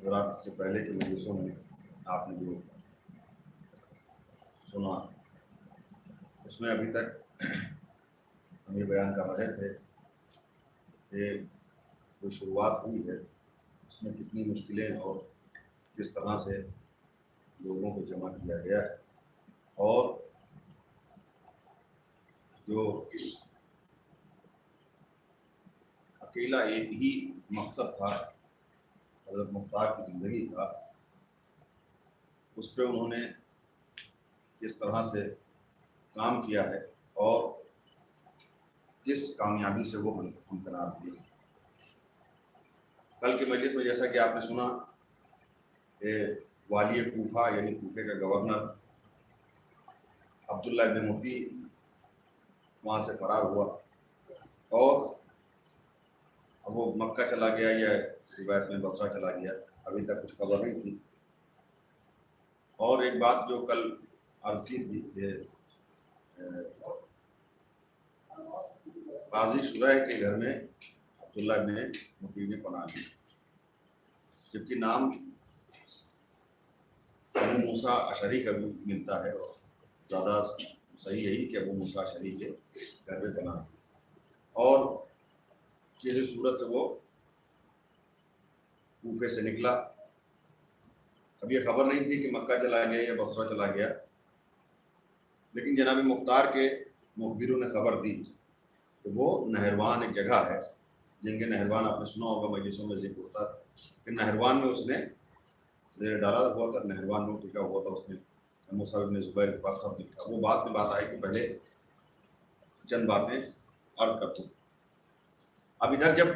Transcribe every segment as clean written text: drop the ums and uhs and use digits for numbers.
رات سے پہلے کے مجلسوں میں آپ نے جو سنا اس میں ابھی تک ہم یہ بیان کر رہے تھے کہ جو شروعات ہوئی ہے اس میں کتنی مشکلیں اور کس طرح سے لوگوں کو جمع کیا گیا ہے، اور جو اکیلا ایک ہی مقصد تھا، حضرت مختار کی زندگی تھا، اس پہ انہوں نے کس طرح سے کام کیا ہے اور کس کامیابی سے وہ ہمکنار ہوئی۔ کل کے مجلس میں جیسا کہ آپ نے سنا کہ والی کوفہ یعنی کوفے کا گورنر عبداللہ ابن مطیع وہاں سے فرار ہوا اور اب وہ مکہ چلا گیا یا روایت میں بصرہ چلا گیا، ابھی تک کچھ خبر نہیں تھی۔ اور ایک بات جو کل عرض کی تھی کہ قاضی شرح کے گھر میں عبداللہ ابن مطیع نے پناہ لی، جبکہ نام ابو موسیٰ اشعری کا بھی ملتا ہے، اور زیادہ صحیح یہی کہ ابو موسیٰ اشعری کے گھر میں پناہ لی، اور کسی صورت سے وہ کوفے سے نکلا۔ اب یہ خبر نہیں تھی کہ مکہ چلا گیا یا بصرہ چلا گیا، لیکن جناب مختار کے مخبروں نے خبر دی کہ وہ نہروان ایک جگہ ہے، جن کے نہروان آپ نے سنا ہوگا مجلسوں میں ذکر ہوتا کہ نہروان میں اس نے زیر ڈالا ہوا تھا، نہروان میں ٹکا ہوا تھا، اس نے مصعب بن زبیر کے پاس خط لکھا۔ وہ بات میں بات آئی کہ پہلے چند باتیں عرض کرتا ہوں۔ اب ادھر جب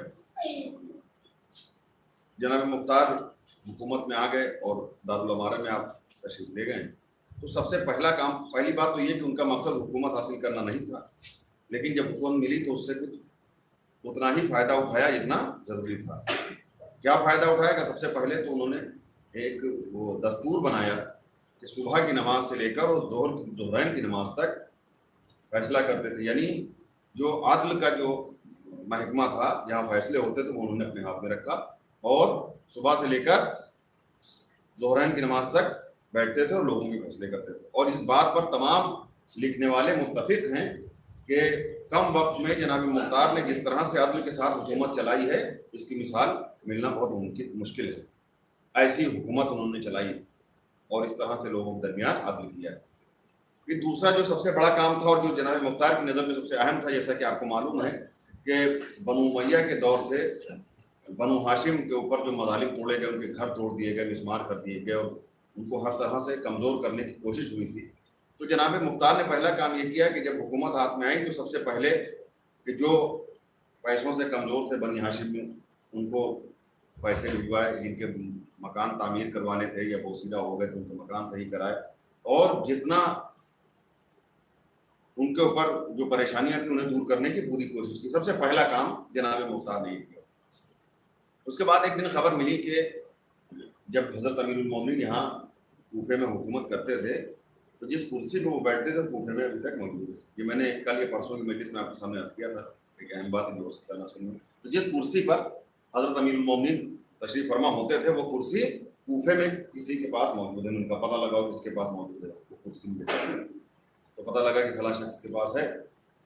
جناب مختار حکومت میں آ گئے اور دارالعمارہ میں آپ تشریف لے گئے، تو سب سے پہلی بات تو یہ کہ ان کا مقصد حکومت حاصل کرنا نہیں تھا، لیکن جب حکومت ملی تو اس سے کچھ اتنا ہی فائدہ اٹھایا جتنا ضروری تھا۔ کیا فائدہ اٹھایا کہ سب سے پہلے تو انہوں نے ایک وہ دستور بنایا کہ صبح کی نماز سے لے کر اور ظہرین کی نماز تک فیصلہ کرتے تھے، یعنی جو عدل کا جو محکمہ تھا جہاں فیصلے ہوتے تھے وہ انہوں نے اپنے ہاتھ میں رکھا، اور صبح سے لے کر ظہرین کی نماز تک بیٹھتے تھے اور لوگوں کے فیصلے کرتے تھے۔ اور اس بات پر تمام لکھنے والے متفق ہیں کہ کم وقت میں جناب مختار نے جس طرح سے عدل کے ساتھ حکومت چلائی ہے، اس کی مثال ملنا بہت مشکل ہے۔ ایسی حکومت انہوں نے چلائی اور اس طرح سے لوگوں کے درمیان عدل کیا۔ پھر دوسرا جو سب سے بڑا کام تھا اور جو جناب مختار کی نظر میں سب سے اہم تھا، جیسا کہ آپ کو معلوم ہے کہ بنو امیہ کے دور سے بنو ہاشم کے اوپر جو مظالم توڑے گئے، ان کے گھر توڑ دیے گئے، مسمار کر دیے گئے، اور ان کو ہر طرح سے کمزور کرنے کی کوشش ہوئی تھی۔ تو جناب مختار نے پہلا کام یہ کیا کہ جب حکومت ہاتھ میں آئی تو سب سے پہلے کہ جو پیسوں سے کمزور تھے بنی ہاشم میں، ان کو پیسے بھجوائے، جن کے مکان تعمیر کروانے تھے یا بوسیدہ ہو گئے تو ان کے مکان صحیح کرائے، اور جتنا ان کے اوپر جو پریشانیاں تھیں انہیں دور کرنے کی پوری کوشش کی۔ سب سے پہلا کام جناب مختار نے یہ کیا۔ اس کے بعد ایک دن خبر ملی کہ جب حضرت امیر المومنین یہاں کوفے میں حکومت کرتے تھے تو جس کرسی پہ وہ بیٹھتے تھے کوفے میں ابھی تک موجود ہے۔ یہ میں نے کل یا پرسوں کی مجلس میں آپ کے سامنے عرض کیا تھا، ایک اہم بات جو ہو سکتا ہے نہ سنوں۔ تو جس کرسی پر حضرت امیر المومنین تشریف فرما ہوتے تھے وہ کرسی کوفے میں کسی کے پاس موجود ہے۔ ان کا پتہ لگاؤ کس کے پاس موجود ہے وہ کرسی میں، تو پتہ لگا کہ فلاں شخص کے پاس ہے،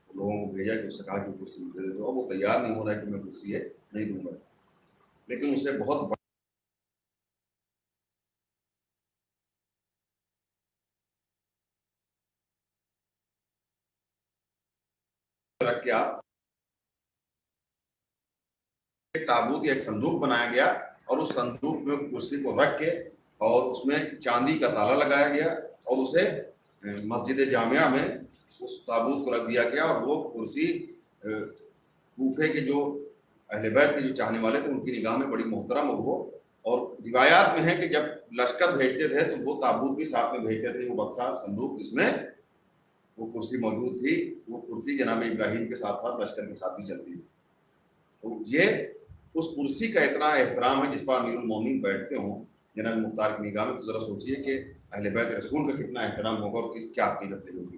لوگوں کو بھیجا کہ اس سے کہا کہ کرسی مجھے دے دو۔ اب وہ تیار نہیں ہو رہا ہے کہ میں کرسی ہے نہیں دوں گا، لیکن اسے بہت رکھ کے آپ ایک تابوت یا ایک صندوق بنایا گیا، اور اس صندوق میں کرسی کو رکھ کے اور اس میں چاندی کا تالا لگایا گیا، اور اسے مسجد جامعہ میں اس تابوت کو رکھ دیا گیا، اور وہ کرسی کوفے کے جو اہل بیت کے جو چاہنے والے تھے ان کی نگاہ میں بڑی محترم، اور روایات میں ہے کہ جب لشکر بھیجتے تھے تو وہ تابوت بھی ساتھ میں بھیجتے تھے، وہ بکسا صندوق جس میں وہ کرسی موجود تھی، وہ کرسی جناب ابراہیم کے ساتھ ساتھ لشکر کے ساتھ بھی چلتی تھی۔ تو یہ اس کرسی کا اتنا احترام ہے جس پر امیر المومنین بیٹھتے ہوں جناب مختار کی نگاہ میں، تو ذرا سوچیے کہ اہل بیت رسول کا کتنا احترام ہوگا اور کیا عقیدت رہی ہوگی۔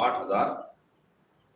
8,000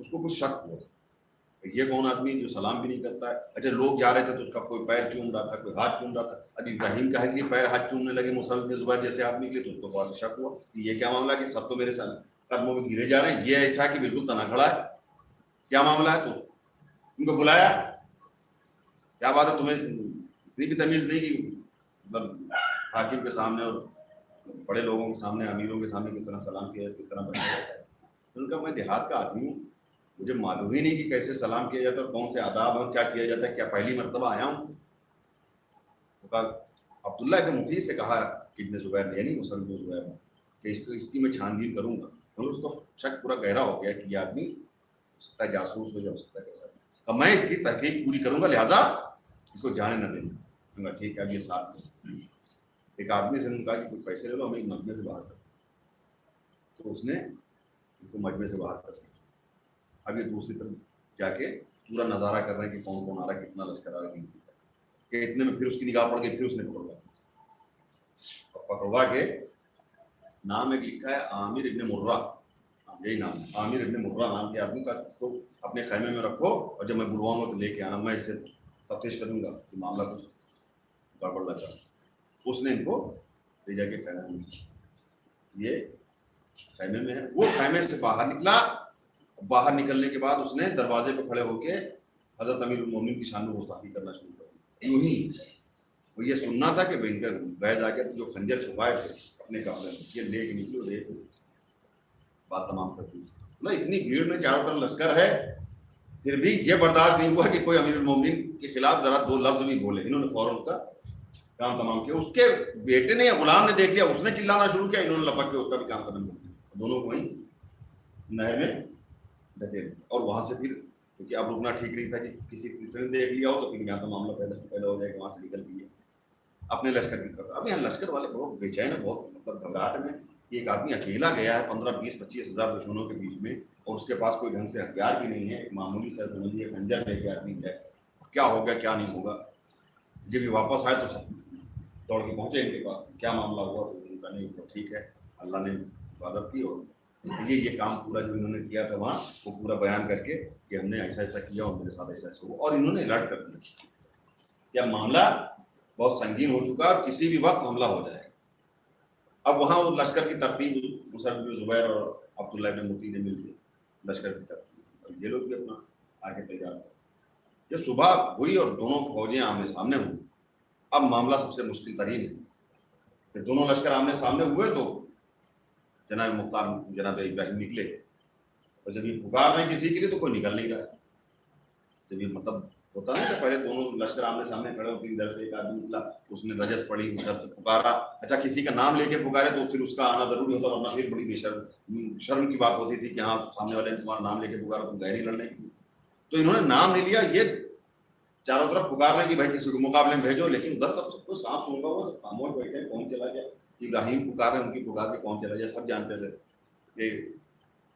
اس کو کچھ شک ہوا یہ کون آدمی جو سلام بھی نہیں کرتا ہے. اچھا لوگ جا رہے تھے تو اس کا کوئی پیر چوم رہا تھا, کوئی ہاتھ چوم رہا تھا. اب ابراہیم کا ہے کہ پیر ہاتھ چومنے لگے مصعب بن زبیر جیسے آدمی کے, تو اس کو بہت شک ہوا کہ یہ کیا معاملہ کہ سب تو میرے قدموں میں گرے جا رہے ہیں, یہ ایسا کہ بالکل تنا کھڑا ہے, کیا معاملہ ہے. تو ان کو بلایا, کیا بات ہے تمہیں اتنی بھی تمیز نہیں کہ مطلب حاکم کے سامنے اور بڑے لوگوں کے سامنے, امیروں کے سامنے کس طرح سلام کیا جاتا ہے, کس طرح بنایا جاتا ہے. ان کا میں دیہات کا آدمی ہوں, مجھے معلوم ہی نہیں کہ کیسے سلام کیا جاتا ہے اور کون سے آداب اور کیا کیا جاتا ہے, کیا پہلی مرتبہ آیا ہوں. عبداللہ ابن مطیع سے کہا ابن زبیر نے, یعنی مصعب بن زبیر نے, کہ اس کی میں چھان بین کروں گا. اس کو شک پورا گہرا ہو گیا کہ یہ آدمی ہو سکتا ہے جاسوس ہو, جا ہو سکتا ہے کیسا. کہ میں اس کی تحقیق پوری کروں گا, لہٰذا اس کو جانے نہ دیں. ٹھیک ہے. اب یہ ساتھ ایک آدمی سے نے کہا کہ کچھ پیسے لے لو, ہمیں ایک مجمے سے باہر کر. تو اس نے ان کو مجمے سے باہر کر دیا. اب یہ دوسری طرف جا کے پورا نظارہ کر رہے ہیں کہ کون کون آ رہا ہے, کتنا لشکر آ رہا ہے, کہ اتنے میں پھر اس کی نگاہ پڑ گئی, پھر اس نے پکڑوا. پکڑوا کے نام ایک لکھا ہے عامر ابن مرہ, یہی نام ہے عامر ابن مرہ نام کے آدمی کا. اس کو اپنے خیمے میں رکھو اور جب میں بلواؤں گا تو لے کے آنا, میں اس سے تفتیش کروں گا کہ معاملہ کچھ گڑبڑ نہ چلا. اس نے ان کو لے جا کے خیمے میں, یہ خیمے میں ہے. وہ خیمے سے باہر نکلا. باہر نکلنے کے بعد اس نے دروازے پہ کھڑے ہو کے حضرت امیر المومنین کی شان میں گستاخی کرنا شروع کر دی. یوں ہی وہ یہ سننا تھا کہ بہ جا کے جو خنجر چھپائے تھے اپنے کپڑے میں, یہ لے کے نکلو, لے کے بات تمام کر دی. اتنی بھیڑ میں چاروں طرف لشکر ہے, پھر بھی یہ برداشت نہیں ہوا کہ کوئی امیر المومنین کے خلاف ذرا دو لفظ بھی بولے. انہوں نے فوراً کا کام تمام کیا. اس کے بیٹے نے یا غلام نے دیکھ لیا, اس نے چلانا شروع کیا, انہوں نے لپک کے اس کا بھی کام ختم کر دیا. دونوں کو وہیں نہر میں ڈھکے. اور وہاں سے پھر کیونکہ اب رکنا ٹھیک نہیں تھا کہ کسی تیسرے نے دیکھ لیا ہو تو پھر یہاں کا معاملہ پیدا ہو جائے کہ وہاں سے نکل گئی اپنے لشکر کی طرف. اب یہاں لشکر والے بہت بے چین ہیں, بہت مطلب گھبراہٹ میں. ایک آدمی اکیلا گیا ہے 15-20-25 ہزار دشمنوں کے بیچ میں, اور اس کے پاس کوئی ڈھنگ سے ہتھیار بھی نہیں ہے. ایک معمولی سا سمجھیے خنجر لے کے آدمی ہے, کیا ہوگا کیا نہیں ہوگا. جب یہ واپس آئے تو سب دوڑ کے پہنچے ان کے پاس, کیا معاملہ ہوا. تو ان کا نہیں ہوا, ٹھیک ہے اللہ نے حفاظت کی. اور یہ کام پورا جو انہوں نے کیا تھا وہاں وہ پورا بیان کر کے کہ ہم نے ایسا ایسا کیا اور میرے ساتھ ایسا ایسا ہوا. اور انہوں نے الرٹ کر دیا کہ معاملہ بہت سنگین ہو چکا اور کسی بھی وقت حملہ ہو جائے. اب وہاں وہ لشکر کی ترتیب مصعب بن زبیر اور عبداللہ ابن مطیع نے مل کے لشکر کی ترتیب, اور یہ لوگ بھی اپنا آگے تیار ہو. یہ صبح ہوئی اور دونوں فوجیں آمنے سامنے ہوئی. اب معاملہ سب سے مشکل ترین ہے کہ دونوں لشکر آمنے سامنے ہوئے تو جناب مختار جناب ابراہیم نکلے, اور جب یہ پکار رہے ہیں کسی کے لیے تو کوئی نکل نہیں رہا ہے. جب یہ مطلب ہوتا ہے کہ پہلے دونوں لشکر آمنے سامنے کھڑے ہوتے, ادھر سے ایک آدمی نکلا, اس نے رجس پڑھی, ادھر سے پکارا. اچھا کسی کا نام لے کے پکارے تو پھر اس کا آنا ضروری ہوتا, ورنہ پھر بڑی شرم کی بات ہوتی تھی کہ ہاں سامنے والے نے تمہارا نام لے کے پکارا, تم گئے نہیں لڑنے کے لیے. تو انہوں نے نام نہیں لیا, یہ چاروں طرف پکار رہے ہیں کہ بھائی کسی کو مقابلے میں بھیجو, لیکن ادھر سب کو سانپ سن گا, وہ سب خاموش بیٹھے, کون چلا گیا. ابراہیم پکار رہے ہیں, ان کی پکار کے کون چلا گیا. سب جانتے تھے کہ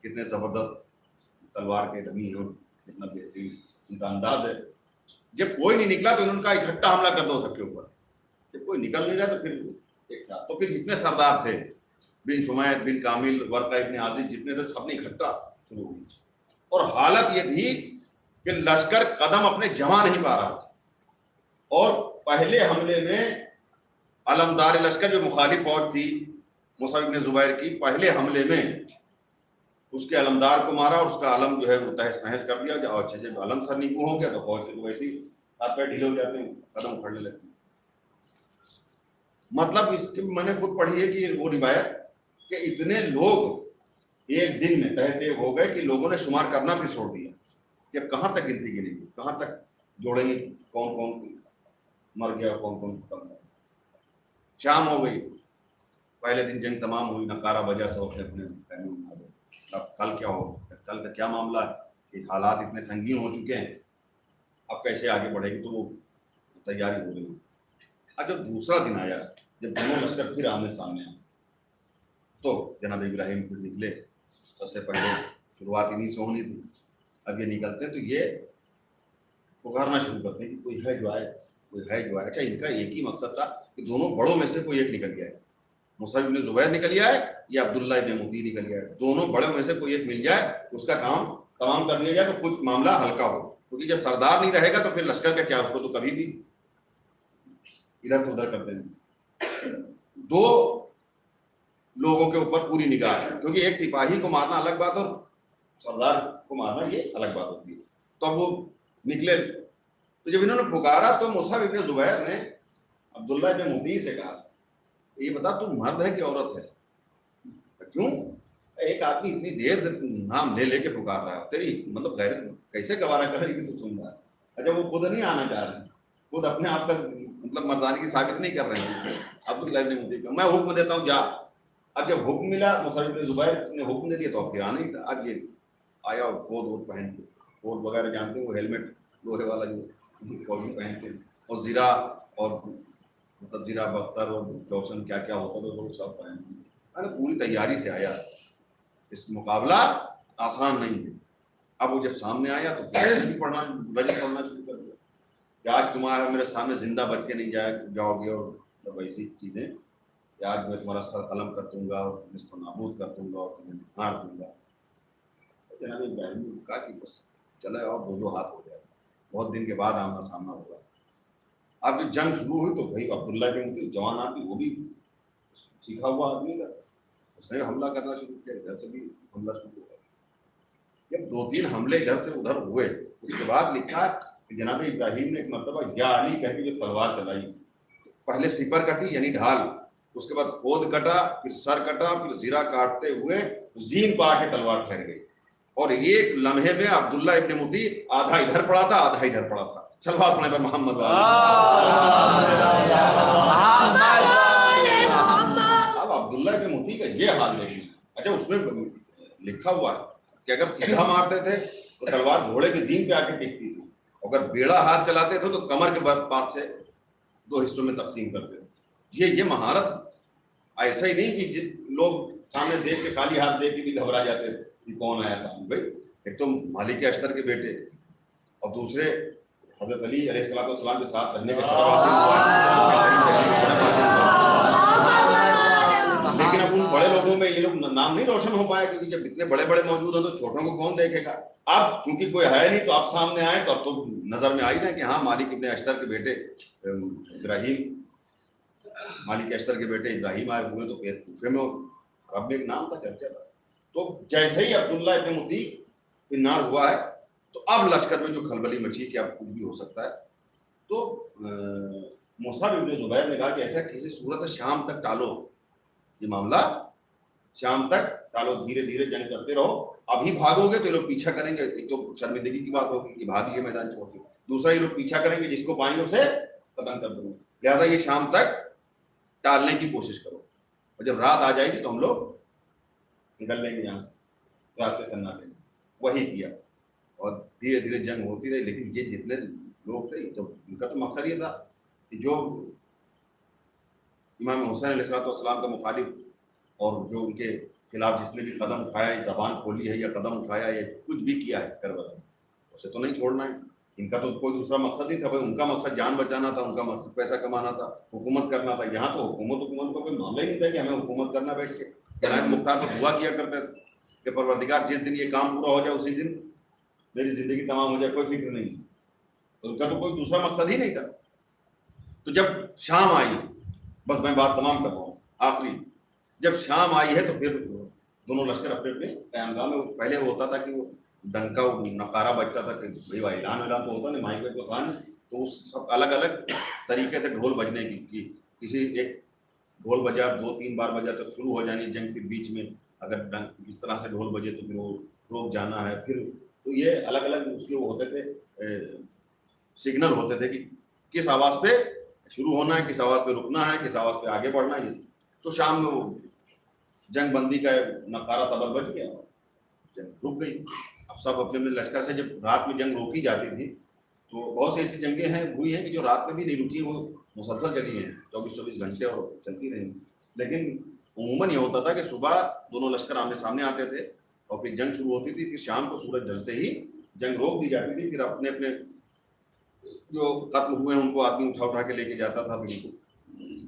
کتنے زبردست تلوار کے دھمی ہیں, کتنا بہترین ان کا انداز ہے. جب کوئی نہیں نکلا تو انہوں نے کہا اکٹھا حملہ کر دو سب کے اوپر. جب کوئی نکل نہیں رہا تو پھر ایک ساتھ, تو پھر جتنے سردار تھے بن شمید بن کامل ورقہ ابن عازب جتنے تھے سب نے اکٹھا شروع ہوئی. اور حالت یہ تھی کہ لشکر قدم اپنے جما نہیں پا رہا. اور پہلے حملے میں علمدار لشکر جو مخالف فوج تھی مصعب بن زبیر کی, پہلے حملے میں اس کے علمدار کو مارا اور اس کا علم جو ہے وہ تہس نہس کر دیا. اچھا جب علم سر نیکو ہو گیا تو فوج کے تو ویسے ہی ہاتھ پیر ڈھیلے ہو جاتے ہیں, قدم اکھڑنے لگتے ہیں. مطلب اس کی میں نے خود پڑھی ہے کہ وہ روایت کہ اتنے لوگ ایک دن میں تہتے ہو گئے کہ لوگوں نے شمار کرنا پھر چھوڑ دیا کہ اب کہاں تک گنتی گرے گی, کہاں تک جوڑیں گے, کون کون مر گیا, کون کون ختم ہو. شام ہو گئی, پہلے دن جنگ تمام ہوئی, نکارہ بجا سے ہوتے اپنے اب کل کیا ہو, کل کا کیا معاملہ ہے کہ حالات اتنے سنگین ہو چکے ہیں, اب کیسے آگے بڑھے گی. تو وہ تیاری ہو گئی. اب جب دوسرا دن آیا, جب دونوں لشکر پھر آمنے سامنے آئے تو جناب ابراہیم پھر نکلے. سب سے پہلے شروعات انہیں سے ہونی تھی. اب یہ نکلتے تو یہ پکارنا شروع کرتے ہیں کہ کوئی ہے جو آئے, کوئی ہے جو آئے. اچھا ان کا ایک ہی مقصد تھا کہ دونوں بڑوں میں سے کوئی ایک نکل گیا ہے, مصعب بن زبیر نکل گیا ہے یا عبداللہ ابن مطیع نکل گیا ہے. دونوں بڑوں میں سے کوئی ایک مل جائے, اس کا کام تمام کر دیا جائے تو کچھ معاملہ ہلکا ہو، کیونکہ جب سردار نہیں رہے گا تو پھر لشکر کا کیا، اس کو تو کبھی بھی ادھر سے ادھر کر دیں گے۔ دو لوگوں کے اوپر پوری نگاہ ہے، کیونکہ ایک سپاہی کو مارنا الگ بات اور سردار کو مارنا یہ الگ بات ہوتی ہے۔ تو اب وہ نکلے، تو جب انہوں نے پکارا تو مصعب ابن زبیر نے عبداللہ ابن مطیع سے کہا یہ بتا تو مرد ہے کہ عورت ہے؟ کیوں؟ ایک آدمی اتنی دیر سے نام لے لے کے پکار رہا ہے، تیری مطلب غیرت کیسے گوارا کر رہی کہ تو سن رہا ہے؟ اچھا وہ خود نہیں آنا چاہ رہے ہیں، خود اپنے آپ کا مطلب مردانگی ثابت نہیں کر رہے ہیں۔ عبداللہ ابن مطیع کو میں حکم دیتا ہوں جا۔ اب جب حکم ملا مصعب بن زبیر نے حکم دے دیا تو اب پھر آنا ہی تھا۔ اب یہ آیا اور کوٹ پہن کے، کوٹ وغیرہ جانتے ہیں وہ ہیلمٹ لوہے والا جو فوجی پہنتے ہیں، اور زرہ اور مطلب زرہ بختر اور جوشن کیا کیا ہوتا تھا وہ سب پہن، پوری تیاری سے آیا۔ اس مقابلہ آسان نہیں ہے۔ اب وہ جب سامنے آیا تو رجل پڑھنا شروع کر دیا کہ آج تمہارا میرے سامنے زندہ بچ کے نہیں جاؤ گے، اور ویسی چیزیں کہ آج میں تمہارا سر قلم کر دوں گا اور اس کو نابود کر دوں گا اور تمہیں مار دوں گا۔ جناب ابراہیم نے کہا کہ بس چلے اور دو ہاتھ ہو جائے، بہت دن کے بعد آمنا سامنا ہوگا۔ اب جب جنگ شروع ہوئی تو بھائی عبداللہ کے مطیع جوان آدمی، وہ بھی سیکھا ہوا آدمی تھا، اس نے حملہ کرنا شروع کیا، ادھر سے بھی حملہ شروع ہوا۔ جب 2-3 حملے ادھر سے ادھر ہوئے اس کے بعد لکھا کہ جناب ابراہیم نے ایک مرتبہ یا علی کہہ کے جو تلوار چلائی، پہلے سپر کٹی یعنی ڈھال، اس کے بعد خود کٹا، پھر سر کٹا، پھر زرہ کاٹتے ہوئے زین پا کے تلوار ٹھہر گئی، اور ایک لمحے میں عبداللہ ابن مطیع آدھا ادھر پڑا تھا آدھا ادھر پڑا تھا۔ صلوات پڑھیں پر محمد اب عبداللہ ابن مطیع کا یہ حال نہیں۔ اچھا اس میں لکھا ہوا ہے کہ اگر سیدھا مارتے تھے تو تلوار گھوڑے کی زین پہ آ کے ٹکتی تھی، اگر بیڑا ہاتھ چلاتے تھے تو کمر کے پاس سے 2 حصوں میں تقسیم کرتے تھے۔ یہ مہارت ایسا ہی نہیں کہ لوگ سامنے دیکھ کے خالی ہاتھ دیکھ کے بھی گھبرا جاتے تھے کہ کون آیا سامنے۔ بھائی ایک تو مالک اشتر کے بیٹے اور دوسرے حضرت علی علیہ السلام کے ساتھ رہنے کے شرف حاصل ہوا، لیکن اب ان بڑے لوگوں میں یہ لوگ نام نہیں روشن ہو پایا، کیونکہ جب اتنے بڑے بڑے موجود ہیں تو چھوٹوں کو کون دیکھے گا۔ اب کیونکہ کوئی ہے نہیں تو اب سامنے آئے تو اب تو نظر میں آئی نا کہ ہاں مالک ابن اشتر کے بیٹے ابراہیم، مالک اشتر کے بیٹے ابراہیم آئے ہوئے، تو پھر کوفے میں رب میں ایک نام کا چرچا تھا۔ تو جیسے ہی عبداللہ ابن مطیع نار ہوا ہے تو اب لشکر میں جو کھلبلی مچی کہ اب کچھ بھی ہو سکتا ہے، تو مصعب ابن زبیر نے کہا کہ ایسا کسی صورت شام تک ٹالو، یہ معاملہ شام تک ٹالو، دھیرے دھیرے جنگ کرتے رہو، ابھی بھاگو گے تو یہ لوگ پیچھا کریں گے، ایک تو شرمندگی کی بات ہوگی کہ بھاگیے میدان چھوڑ کے، دوسرا یہ لوگ پیچھا کریں گے، جس کو پائیں گے اسے قتل کر دوں گے، لہٰذا یہ شام تک ٹالنے کی کوشش کرو، اور جب رات آ جائے گی تو ہم لوگ نکل لیں گے یہاں سے رات کے سناٹے میں۔ وہی کیا اور دھیرے دھیرے جنگ ہوتی رہی، لیکن یہ جتنے لوگ تھے تو ان کا تو مقصد یہ تھا کہ جو امام حسین علیہ السلام کا مخالف اور جو ان کے خلاف جس نے بھی قدم اٹھایا، زبان کھولی ہے یا قدم اٹھایا یا کچھ بھی کیا ہے کربلا میں، اسے تو نہیں چھوڑنا ہے۔ ان کا تو کوئی دوسرا مقصد نہیں تھا، بھائی ان کا مقصد جان بچانا تھا، ان کا مقصد پیسہ کمانا تھا، حکومت کرنا تھا۔ یہاں تو حکومت کا کوئی معاملہ ہی نہیں تھا کہ ہمیں حکومت کرنا بیٹھ کے۔ جناب مختار تو دعا کیا کرتے تھے کہ پروردگار جس دن یہ کام پورا ہو جائے اسی دن میری زندگی تمام ہو جائے، کوئی فکر نہیں، ان کا تو کوئی دوسرا مقصد ہی نہیں تھا۔ تو جب شام آئی، بس میں بات تمام کر رہا ہوں آخری، جب شام آئی ہے تو پھر دونوں لشکر اپنے اپنے قیامگاہ میں، پہلے ہوتا تھا کہ وہ ڈنکا نقارہ بجتا تھا کہ بھائی اعلان تو ہوتا نہیں، مائک پہ تو تھا نہیں، تو اس سب الگ الگ طریقے تھے ڈھول بجنے کی، کسی ایک ڈھول بجا 2-3 بار بجا تو شروع ہو جانی جنگ، پھر بیچ میں اگر اس طرح سے ڈھول بجے تو پھر وہ روک جانا ہے، پھر تو یہ الگ الگ اس کے وہ ہوتے تھے سگنل ہوتے تھے کہ کس آواز پہ شروع ہونا ہے، کس آواز پہ رکنا ہے، کس آواز پہ آگے بڑھنا ہے۔ تو شام میں وہ جنگ بندی کا نقارہ تبر بج گیا، جنگ رک گئی۔ اب سب اپنے اپنے لشکر سے، جب رات میں جنگ روکی جاتی تھی تو بہت سی ایسی جنگیں ہیں ہوئی ہیں کہ جو رات میں بھی نہیں رکی، وہ مسلسل چلی ہیں 24 گھنٹے اور چلتی رہیں، لیکن عموماً یہ ہوتا تھا کہ صبح دونوں لشکر آمنے سامنے آتے تھے اور پھر جنگ شروع ہوتی تھی، پھر شام کو سورج ڈھلتے ہی جنگ روک دی جاتی تھی، پھر اپنے اپنے جو قتل ہوئے ہیں ان کو آدمی اٹھا کے لے کے جاتا تھا، بالکل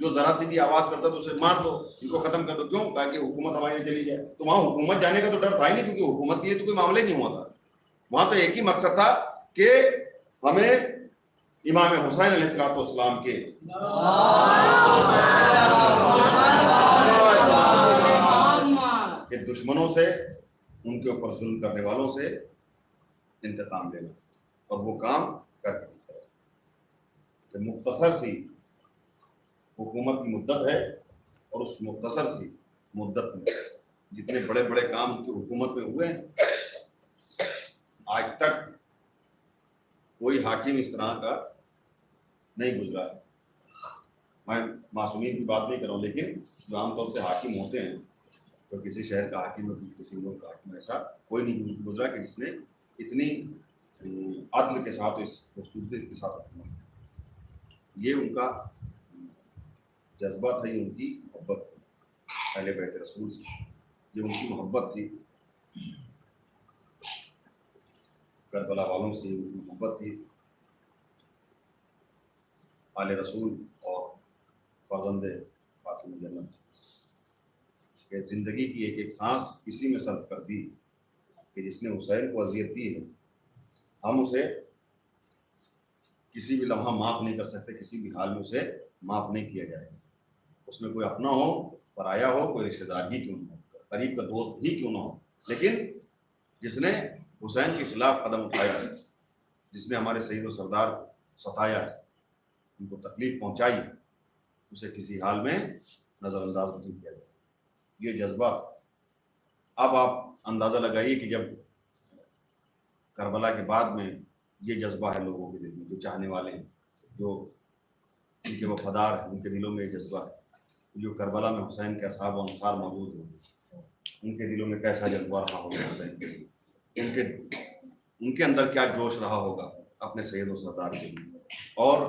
جو ذرا سی بھی آواز کرتا تو اسے مار دو, ان کو ختم کر دو. کیوں؟ تاکہ حکومت ہماری نہ چلی جائے. تو وہاں حکومت جانے کا تو ڈر تھا ہی نہیں, کیونکہ حکومت کے لیے تو کوئی معاملہ ہی نہیں ہوا تھا. وہاں تو ایک ہی مقصد تھا کہ ہمیں امام حسین علیہ السلام کے دشمنوں سے, ان کے اوپر ظلم کرنے والوں سے انتقام لینا, اور وہ کام کر کے دکھایا. مختصر سی حکومت کی مدت ہے, اور اس مختصر سی مدت میں جتنے بڑے بڑے کام کی حکومت میں ہوئے ہیں, آج تک کوئی حاکم اس طرح کا نہیں گزرا ہے. میں معصومین کی بات نہیں کر رہا ہوں, لیکن جو عام طور سے حاکم ہوتے ہیں, تو کسی شہر کا حاکم اور کسی ملک کا حاکم, ایسا کوئی نہیں گزرا کہ جس نے اتنی عدل کے ساتھ, اس خوبصورتی کے ساتھ حکومت. یہ ان کا جذبہ تھا, یہ ان کی محبت تھی اہل بیت رسول سے, یہ ان کی محبت تھی کربلا والوں سے, ان کی محبت تھی آل رسول اور فرزند خاتون جنت سے, کہ زندگی کی ایک ایک سانس اسی میں صرف کر دی کہ جس نے حسین کو اذیت دی ہے, ہم اسے کسی بھی لمحہ معاف نہیں کر سکتے, کسی بھی حال میں اسے معاف نہیں کیا جائے. اس میں کوئی اپنا ہو, پرایا ہو, کوئی رشتہ دار ہی کیوں نہ ہو, قریب کا دوست ہی کیوں نہ ہو, لیکن جس نے حسین کے خلاف قدم اٹھایا ہے, جس نے ہمارے سید و سردار کو ستایا ہے, ان کو تکلیف پہنچائی, اسے کسی حال میں نظر انداز نہیں کیا جائے. یہ جذبہ اب آپ اندازہ لگائیے کہ جب کربلا کے بعد میں یہ جذبہ ہے لوگوں کے دل میں, جو چاہنے والے ہیں, جو ان کے وفادار ہیں, ان کے دلوں میں یہ جذبہ ہے. جو کربلا میں حسین کے اصحاب و انصار موجود ہوں, ان کے دلوں میں کیسا جذبہ رہا ہوگا حسین کے لیے, ان کے اندر کیا جوش رہا ہوگا اپنے سید و سردار کے لیے. اور